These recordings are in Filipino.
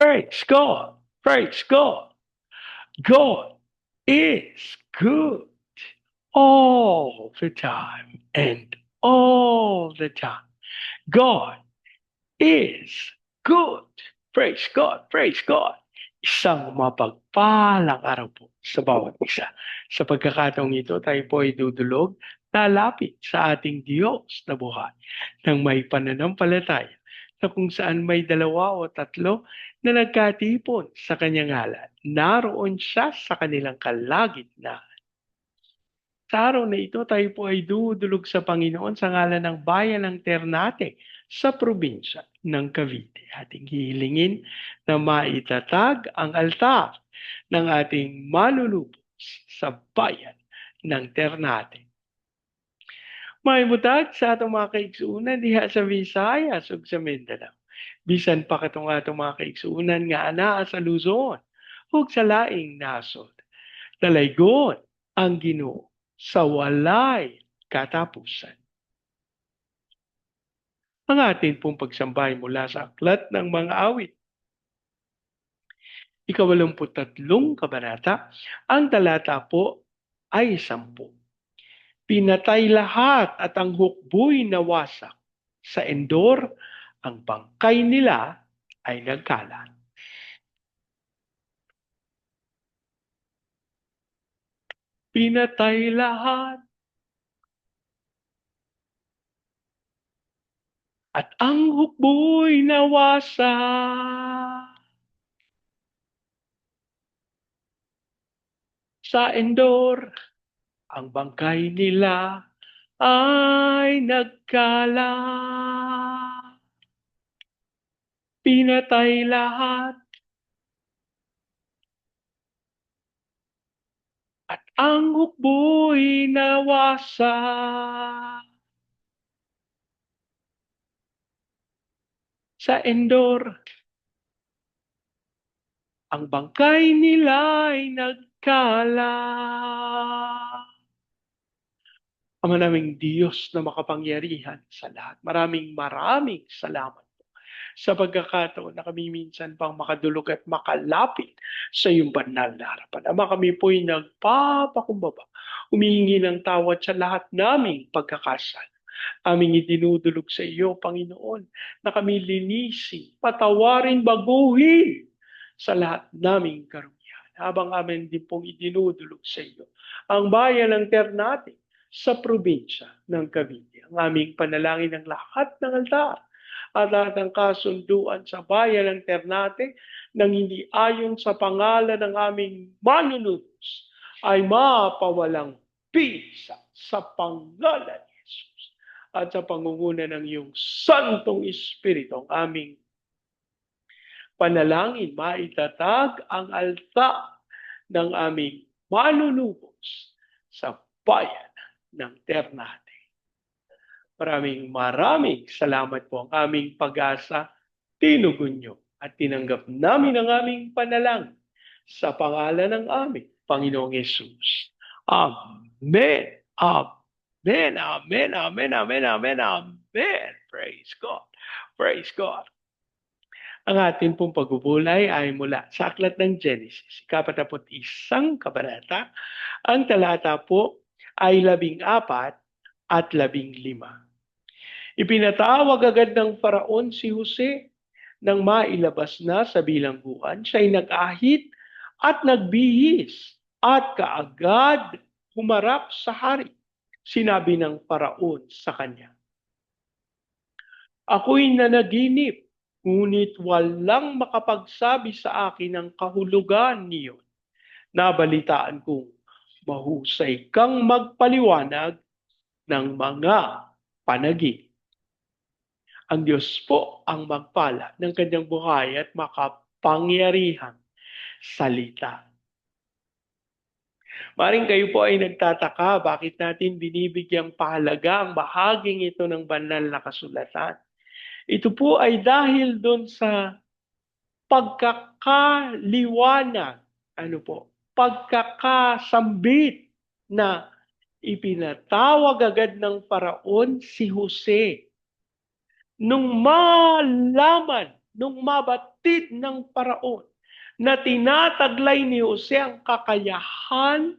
Praise God. Praise God. God is good all the time and all the time. God is good. Praise God. Praise God. Isang mapagpalang araw po sa bawat isa. Sa pagkakataong ito, tayo po ay dudulog, lalapit sa ating Diyos na buhay ng may pananampalataya na kung saan may dalawa o tatlo na nagkatipon sa kanyang ngalan. Naroon siya sa kanilang kalagitnaan. Sa araw na ito, tayo po ay dudulog sa Panginoon sa ngalan ng bayan ng Ternate sa probinsya ng Cavite. Ating hihilingin na maitatag ang altar ng ating manunubos sa bayan ng Ternate. Maimutag sa atong mga kaigsuunan diha sa Visayas ug sa Mindanao. Bisan pa katong atong mga kaigsuunan nga anaa sa Luzon ug sa laing nasod. Dalaygon ang Ginoo sa walay katapusan. Ang atin pong pagsambay mula sa aklat ng mga awit. Ika-83 kabanata, ang talata po ay 10. Pinatay lahat at ang hukbo'y nawasak. Sa Endor, ang bangkay nila ay nagkalat. Pinatay lahat at ang hukbo'y nawasak. Sa Endor, ang bangkay nila ay nagkalat. Pinatay lahat at ang hukbo'y nawasak. Sa Endor, ang bangkay nila ay nagkalat. Ama naming Diyos na makapangyarihan sa lahat. Maraming salamat po sa pagkakataon na kami minsan pang makadulog at makalapit sa iyong banal na harapan. Ama, kami po'y nagpapakumbaba. Humihingi ng tawad sa lahat naming pagkakasala. Aming idinudulog sa iyo, Panginoon, na kami linisi, patawarin, baguhin sa lahat naming karumihan. Habang amin din pong idinudulog sa iyo ang bayan ng Ternate sa probinsya ng Cavite. Ang aming panalangin ng lahat ng altar at lahat ng kasunduan sa bayan ng Ternate nang hindi ayon sa pangalan ng aming manunubos ay mapawalang bisa sa pangalan ni Jesus at sa pangunguna ng iyong Santong Espiritu. Ang aming panalangin, maitatag ang altar ng aming manunubos sa bayan ng Ternate. Maraming salamat po. Ang aming pag-asa, tinugon nyo at tinanggap namin ang aming panalangin sa pangalan ng aming Panginoong Yesus. Amen. Amen. Amen. Amen. Amen. Amen. Amen. Praise God. Praise God. Ang ating pong pagbubulay ay mula sa aklat ng Genesis, 41 kabanata. Ang talata po ay 14 at 15. Ipinatawag agad ng Faraon si Jose nang mailabas na sa bilangguan. Siya'y nag-ahit at nagbihis at kaagad humarap sa hari. Sinabi ng Faraon sa kanya, "Ako'y nanaginip, ngunit walang makapagsabi sa akin ng kahulugan niyon. Nabalitaan kong mahusay kang magpaliwanag ng mga panaginip." Ang Diyos po ang magpala ng kanyang buhay at makapangyarihang salita. Maring kayo po ay nagtataka bakit natin binibigyang pahalaga ang bahaging ito ng banal na kasulatan. Ito po ay dahil doon sa pagkakaliwanag, pagkakasambit na ipinatawag agad ng Faraon si Jose. Nung malaman nung mabatid ng paraon na tinataglay ni Jose ang kakayahan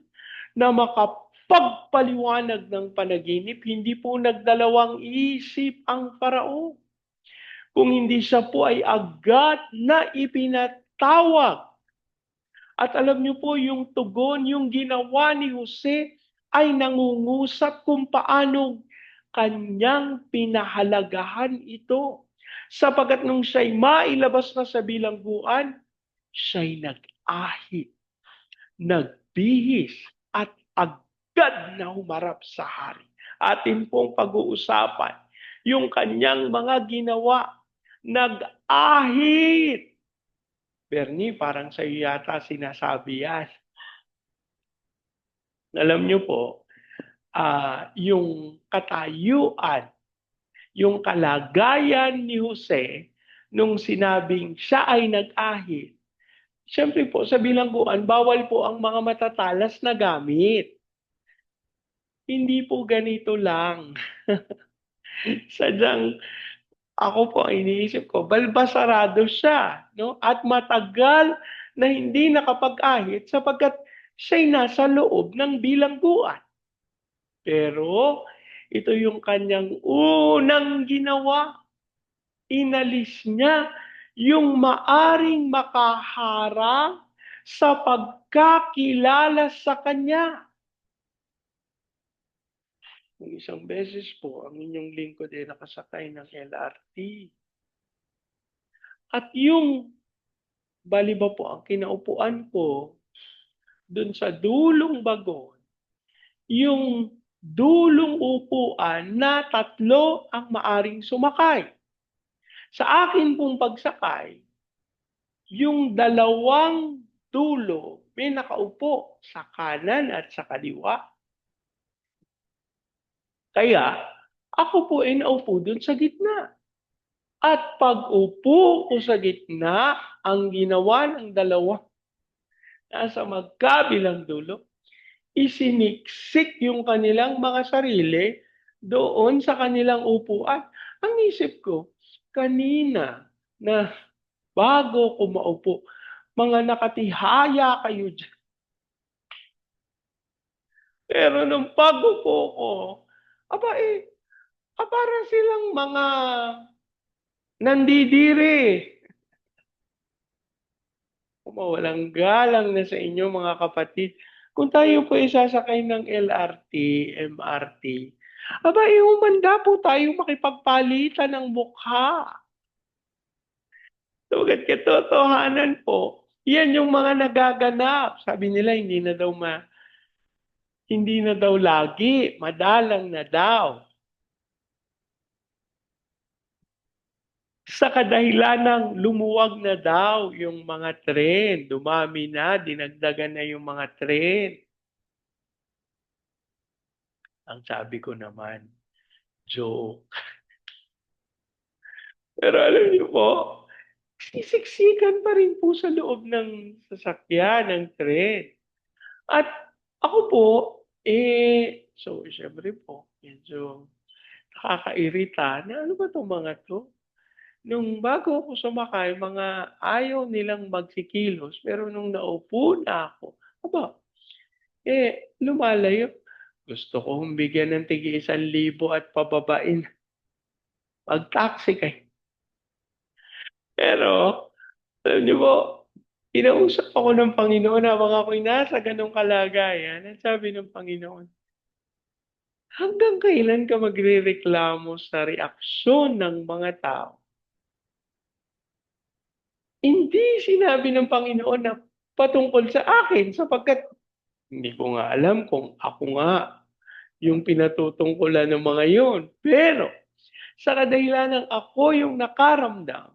na makapagpaliwanag ng panaginip, hindi po nagdalawang isip ang paraon. Kung hindi siya po ay agad na ipinatawag. At alam niyo po, yung tugon, yung ginawa ni Jose ay nangungusap kung paano kanyang pinahalagahan ito. Sapagat nung siya'y mailabas na sa bilangguan, siya'y nag-ahit, nagbihis, at agad na humarap sa hari. Atin pong pag-uusapan yung kanyang mga ginawa. Nag-ahit. Bernie, parang sa iyo yata sinasabi yan. Alam niyo po, yung katayuan, yung kalagayan ni Jose nung sinabing siya ay nag-ahit. Siyempre po, sa bilangguan, bawal po ang mga matatalas na gamit. Hindi po ganito lang. Sadyang ako po, iniisip ko, balbasarado siya, no? At matagal na hindi nakapag-ahit sapagkat siya'y nasa loob ng bilangguan. Pero ito yung kanyang unang ginawa. Inalis niya yung maaring makaharang sa pagkakilala sa kanya. Kung isang beses po, ang inyong lingkod ay nakasakay ng LRT. At yung baliba po, ang kinaupuan ko, dun sa dulong bagon, yung dulong upuan na tatlo ang maaring sumakay. Sa akin pong pagsakay, yung dalawang dulo may nakaupo sa kanan at sa kaliwa. Kaya ako po ay naupo dun sa gitna. At pag-upo ko sa gitna, ang ginawa ng dalawa nasa magkabilang dulo, isiniksik yung kanilang mga sarili doon sa kanilang upuan. Ang isip ko, kanina na bago ko maupo, mga nakatihaya kayo dyan. Pero nung pag-upo ko, aba para silang mga nandidiri. Walang galang na sa inyo mga kapatid. Kung tayo po isasakay ng LRT, MRT, aba umanda po tayo makipagpalitan ng mukha. Sugat katotohanan po, yan yung mga nagaganap. Sabi nila hindi na daw lagi, madalang na daw. Sa kadahilan ng lumuwag na daw yung mga tren, dumami na, dinagdagan na yung mga tren. Ang sabi ko naman, joke. Pero alam niyo po, sisiksikan pa rin po sa loob ng sasakyan, ng tren. At ako po, so syempre po, medyo nakakairita na ano ba itong mga to? Nung bago ako sumakay, mga ayaw nilang magsikilos. Pero nung naupo na ako, aba, lumalayo. Gusto ko bigyan ng tigi 1,000 at pababain. Mag-taxi kayo. Pero, alam niyo po, kinausap ako ng Panginoon habang ako'y nasa ganong kalagayan. At sabi ng Panginoon, hanggang kailan ka magrereklamo sa reaksyon ng mga tao? Hindi sinabi ng Panginoon na patungkol sa akin sapagkat hindi ko nga alam kung ako nga yung pinatutungkulan ng mga yon. Pero sa kadahilan ng ako yung nakaramdam,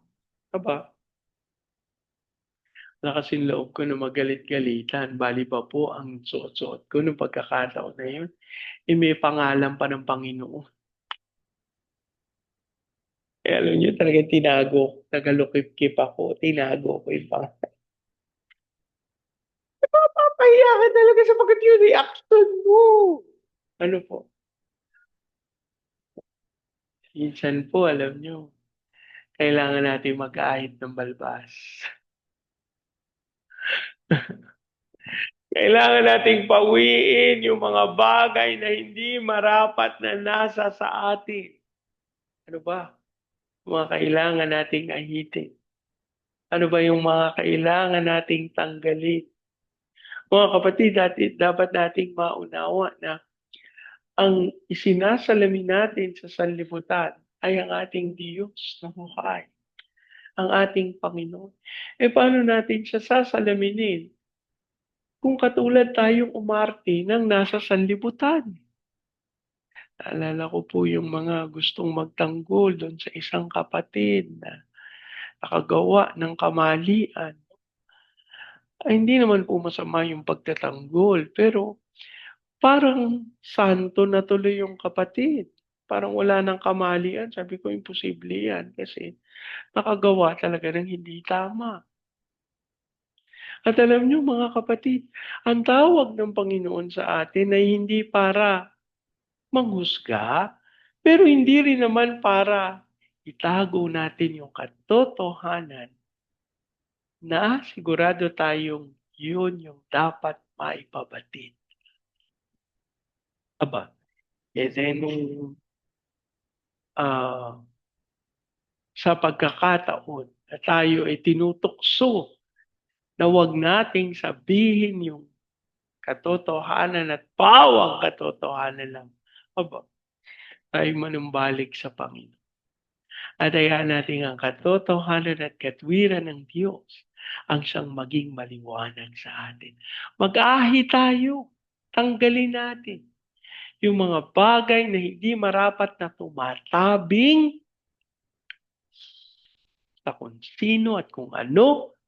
aba, lakasin loob ko na magalit-galitan. Bali pa po ang suot-suot ko nung pagkakataon na yun. May pangalan pa ng Panginoon. Kaya alam niyo talaga tinago, nagalukip-kip ako, tinago ko yung pangalan. Papahiya ka talaga sapagkat yung reaction mo. Ano po? Minsan po, alam niyo, Kailangan natin mag-ahit ng balbas. Kailangan nating pauwiin yung mga bagay na hindi marapat na nasa sa atin. Ano ba? Mga kailangan nating ahitin. Ano ba yung mga kailangan nating tanggalin? Mga kapatid, dapat nating maunawa na ang isinasalamin natin sa sanlibutan ay ang ating Diyos na buhay, ang ating Panginoon. Eh paano natin siya sasalaminin kung katulad tayong umarte ng nasa sanlibutan? Naalala ko po yung mga gustong magtanggol doon sa isang kapatid na nakagawa ng kamalian. Ay, hindi naman po masama yung pagtatanggol, pero parang santo na tuloy yung kapatid. Parang wala ng kamalian. Sabi ko, imposible yan kasi nakagawa talaga ng hindi tama. At alam niyo mga kapatid, ang tawag ng Panginoon sa atin ay hindi para manghusga, pero hindi rin naman para itago natin yung katotohanan na sigurado tayong yun yung dapat maipabatid. Aba, nung ah, sa pagkakataon na tayo ay tinutokso na wag nating sabihin yung katotohanan at pawang katotohanan lang. Aba, tayo manumbalik sa Panginoon. At hayaan natin ang katotohanan at katwiran ng Diyos ang siyang maging maliwanag sa atin. Mag-ahi tayo. Tanggalin natin yung mga bagay na hindi marapat na tumatabing sa kung sino at kung ano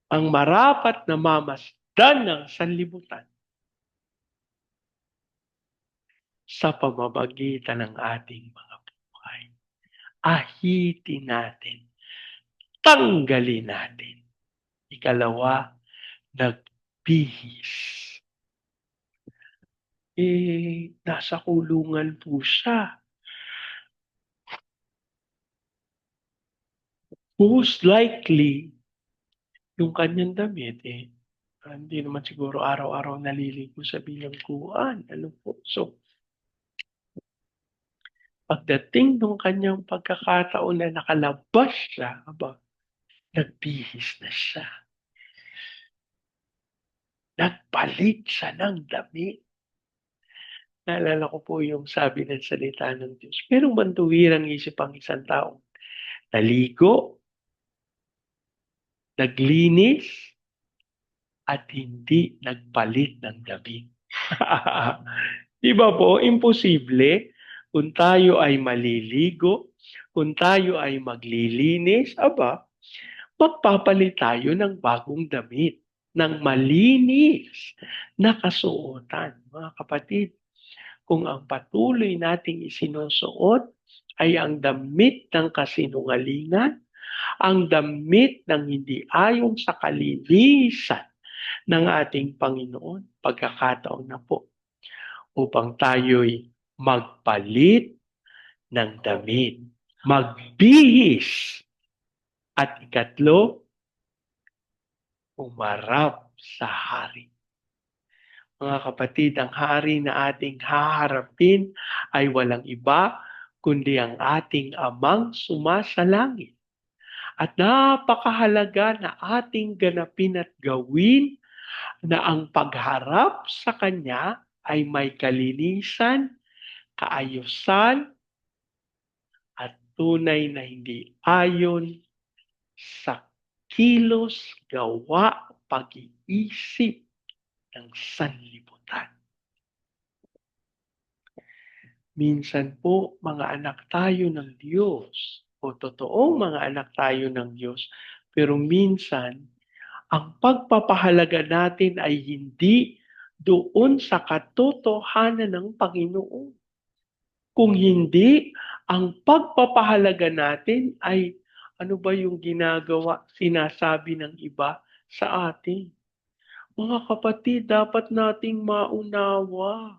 ang marapat na mamasdan ng sanlibutan sa pamamagitan ng ating mga buhay. Ahitin natin. Tanggalin natin. Ikalawa, nagbihis. Nasa kulungan po siya. Most likely, yung kanyang damit, hindi naman siguro araw-araw naliligo sa bilangguan. Ano po? So, pagdating ng kanyang pagkakataon na nakalabas siya, nagbihis na siya. Nagpalit siya ng damit. Naalala ko po yung sabi ng salita ng Diyos. Merong bantuwirang isip ang isang tao. Naligo, naglinis, at hindi nagpalit ng damit. Di ba po, imposible kung tayo ay maliligo, kung tayo ay maglilinis, magpapalit tayo ng bagong damit, ng malinis na kasuotan. Mga kapatid, kung ang patuloy nating isinusuot ay ang damit ng kasinungalingan, ang damit ng hindi ayon sa kalinisan ng ating Panginoon, pagkakataon na po upang tayo'y magpalit ng damit, magbihis, at ikatlo, umarap sa hari. Mga kapatid, ang hari na ating haharapin ay walang iba kundi ang ating amang sumasalangit. At napakahalaga na ating ganapin at gawin na ang pagharap sa Kanya ay may kalinisan, kaayusan, at tunay na hindi ayon sa kilos, gawa, pag-iisip ng sanlibutan. Minsan po, mga anak tayo ng Diyos o totoong mga anak tayo ng Diyos, pero minsan, ang pagpapahalaga natin ay hindi doon sa katotohanan ng Panginoon. Kung hindi, ang pagpapahalaga natin ay ano ba yung ginagawa, sinasabi ng iba sa atin. Mga kapatid, dapat nating maunawa.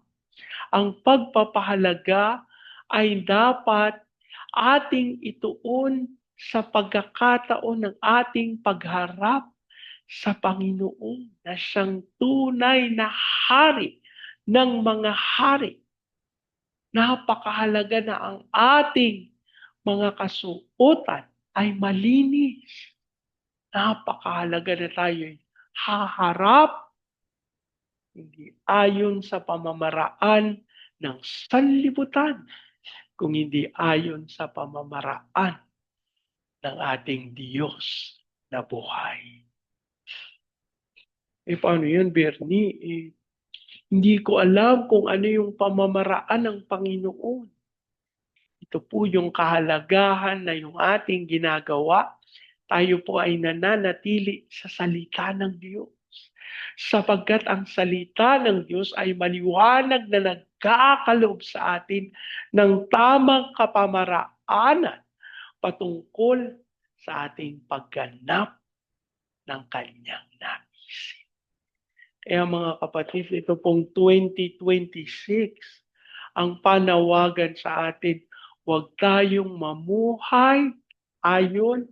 Ang pagpapahalaga ay dapat ating ituon sa pagkakataon ng ating pagharap sa Panginoon na siyang tunay na hari ng mga hari. Napakahalaga na ang ating mga kasuotan ay malinis. Napakahalaga na tayo'y haharap, hindi ayon sa pamamaraan ng sanlibutan, kung hindi ayon sa pamamaraan ng ating Diyos na buhay. Paano yun, Bernie? Hindi ko alam kung ano yung pamamaraan ng Panginoon. Ito po yung kahalagahan na yung ating ginagawa. Tayo po ay nananatili sa salita ng Diyos. Sapagkat ang salita ng Diyos ay maliwanag na nagkakaloob sa atin ng tamang kapamaraanan patungkol sa ating pagganap ng kanyang naisin. Kaya mga kapatid, ito pong 2026, ang panawagan sa atin, huwag tayong mamuhay ayon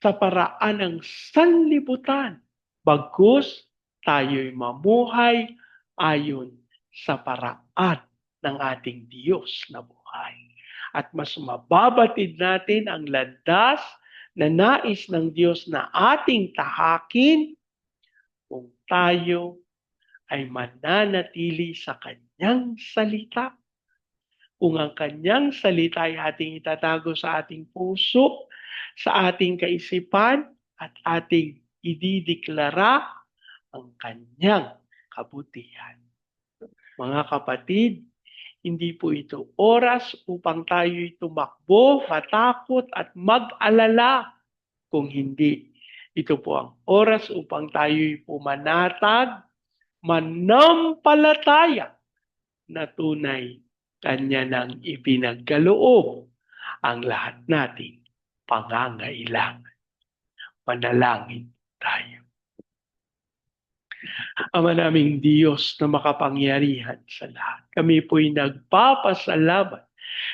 sa paraan ng sanlibutan. Bagkus, tayo'y mamuhay ayon sa paraan ng ating Diyos na buhay. At mas mababatid natin ang landas na nais ng Diyos na ating tahakin kung tayo ay mananatili sa kanyang salita. Kung ang kanyang salita ay ating itatago sa ating puso, sa ating kaisipan, at ating idideklara ang kanyang kabutihan. Mga kapatid, hindi po ito oras upang tayo'y tumakbo, matakot at mag-alala. Kung hindi, ito po ang oras upang tayo'y pumanatag, manampalataya na tunay kanya nang ipinagkaloob ang lahat nating pangangailangan. Panalangin tayo. Ama naming Diyos na makapangyarihan sa lahat, kami po'y nagpapasalamat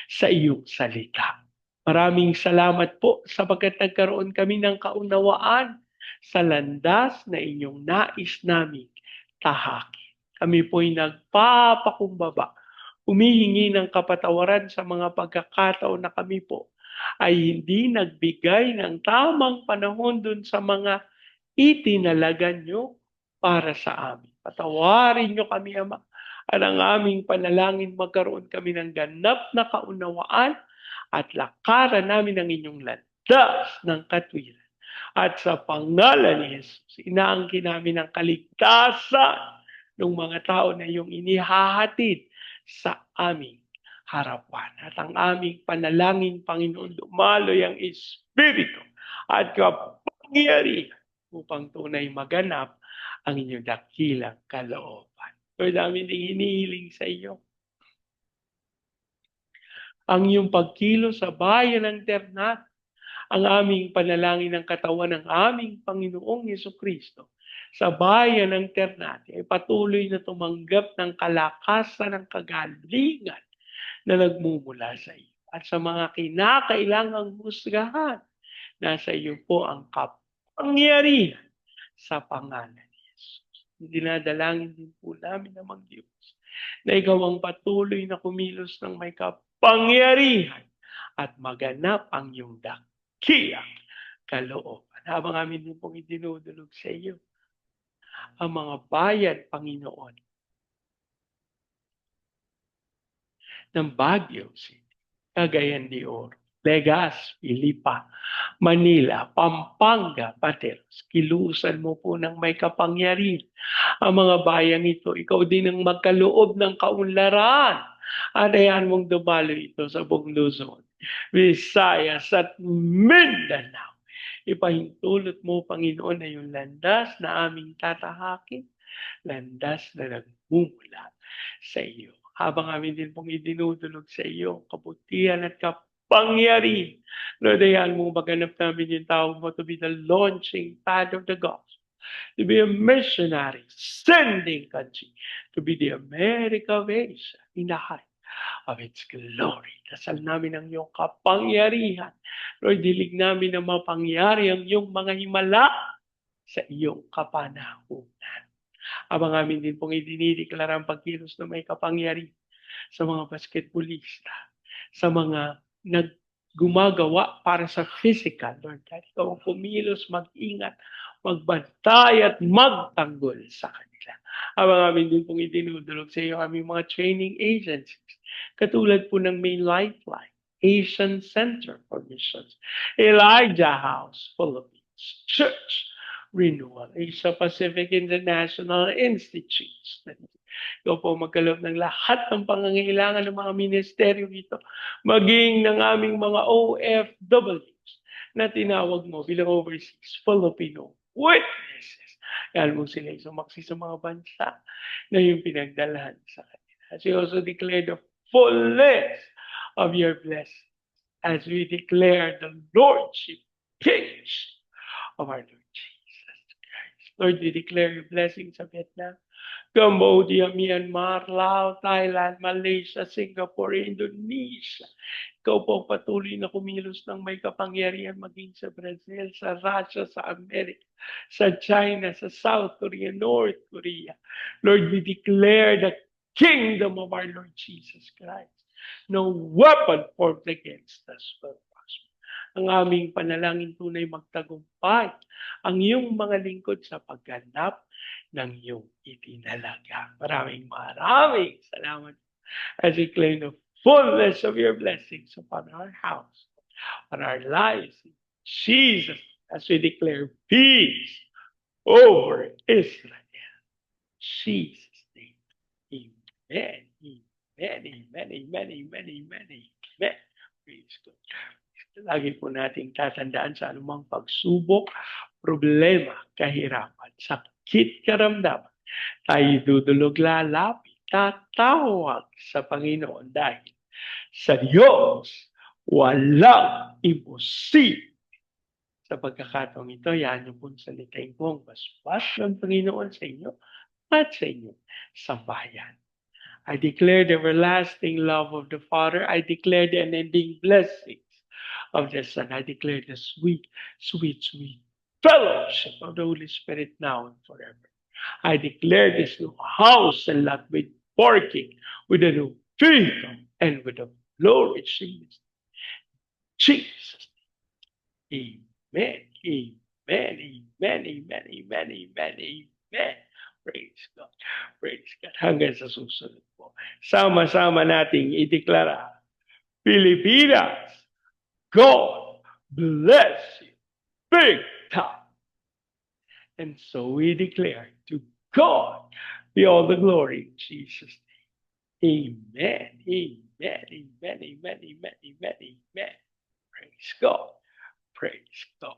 sa iyong salita. Maraming salamat po sapagkat nagkaroon kami ng kaunawaan sa landas na inyong nais naming tahakin. Kami po'y nagpapakumbaba, humihingi ng kapatawaran sa mga pagkakataon na kami po ay hindi nagbigay ng tamang panahon dun sa mga itinalagan nyo para sa amin. Patawarin nyo kami, Ama, at ang aming panalangin magkaroon kami ng ganap na kaunawaan at lakaran namin ang inyong landas ng katwiran. At sa pangalan ni Jesus, inaangkin namin ang kaligtasan ng mga tao na iyong inihahatid sa aming harapan. At ang aming panalangin, Panginoon, dumaloy ang Espiritu at kapangyarihan upang tunay maganap ang inyong dakilang kalooban. Lord, namin din hinihiling sa iyo ang iyong pagkilo sa bayan ng Ternate, ang aming panalangin ng katawan ng aming Panginoong Jesucristo sa bayan ng Ternate ay patuloy na tumanggap ng kalakasan ng kagalingan na nagmumula sa iyo. At sa mga kinakailangang husgahan, nasa iyo po ang kapangyarihan sa pangalan ni Jesus. Dinadalangin din po namin namang Diyos na ikaw ang patuloy na kumilos ng may kapangyarihan at maganap ang iyong dakilang kalooban. Habang amin din pong idinudulog sa iyo ang mga bayan, Panginoon, ng Baguio City, Cagayan de Oro, Legazpi, Lipa, Manila, Pampanga, Pateros. Kilusan mo po ng may kapangyarihan ang mga bayang ito. Ikaw din ang magkaloob ng kaunlaran. At ayan mong dumalo ito sa buong Luzon, Visayas at Mindanao. Ipahintulot mo, Panginoon, na yung landas na aming tatahakin, landas na nagmumula sa iyo. Habang amin din pong idinudulog sa iyo, kabutihan at kapangyarihan. Lord, ayan mo maganap namin yung tawag mo to be the launching pad of the gospel, to be a missionary, sending country, to be the America of Asia, inahay. of its glory. Dasal namin ang iyong kapangyarihan. Lord, dilig namin na mapangyari ang iyong mga himala sa iyong kapanahunan. Abang amin din pong idinideklara ang pagkilos na may kapangyarihan sa mga basketballista, sa mga gumagawa para sa physical. Lord God, ikaw ang pumilos, mag-ingat, magbantay at magtanggol sa kanila. Abang amin din pong idinudulog sa iyo aming mga training agencies, katulad po ng May Lifeline, Asian Center for Missions, Elijah House, Philippines, Church Renewal, Asia Pacific International Institutes. Ikaw po magkaloob ng lahat ng pangangailangan ng mga ministeryo dito, maging ng aming mga OFWs na tinawag mo bilang overseas Filipino witnesses. Kaya mo sila sumaksi sa mga bansa na yung pinagdalahan sa kanila. As we also declare the fullness of your blessings, as we declare the Lordship, Kingship of our Lord Jesus Christ. Lord, we declare your blessings sa Vietnam, Cambodia, Myanmar, Laos, Thailand, Malaysia, Singapore, Indonesia. Ikaw po patuloy na kumilos ng may kapangyarihan maging sa Brazil, sa Russia, sa Amerika, sa China, sa South Korea, North Korea. Lord, we declare the kingdom of our Lord Jesus Christ. No weapon formed against us will prosper. Ang aming panalangin tunay magtagumpay ang iyong mga lingkod sa pagganap ng iyong itinalaga. Maraming salamat as we claim the fullness of your blessings upon our house, on our lives. Jesus, as we declare peace over Israel. Jesus' name. Amen. Amen. Amen. Amen. Amen. Amen. Amen. Praise God. Lagi po nating tatandaan sa anumang pagsubok, problema, kahirapan, sakit, karamdaman. Tayo dudulog lalapit, tatawag sa Panginoon dahil sa Diyos walang imposible. Sa pagkakataong ito, yan yung pong salitain ko ang basbas ng Panginoon sa inyo at sa inyo sambahayan. I declare the everlasting love of the Father. I declare the unending blessings of the Son. I declare the sweet, sweet, sweet fellowship of the Holy Spirit now and forever. I declare this new house and lot with working with a new vehicle and with a flourishing Jesus. Amen. Amen. Amen. Amen. Amen. Amen. Amen. Praise God. Praise God. Hanggang sa susunod po. Sama-sama nating ideklara, Pilipinas, God bless you big time. And so we declare to God be all the glory in Jesus' name. Amen. Amen. Amen. Amen. Amen. Amen. Amen. Praise God. Praise God.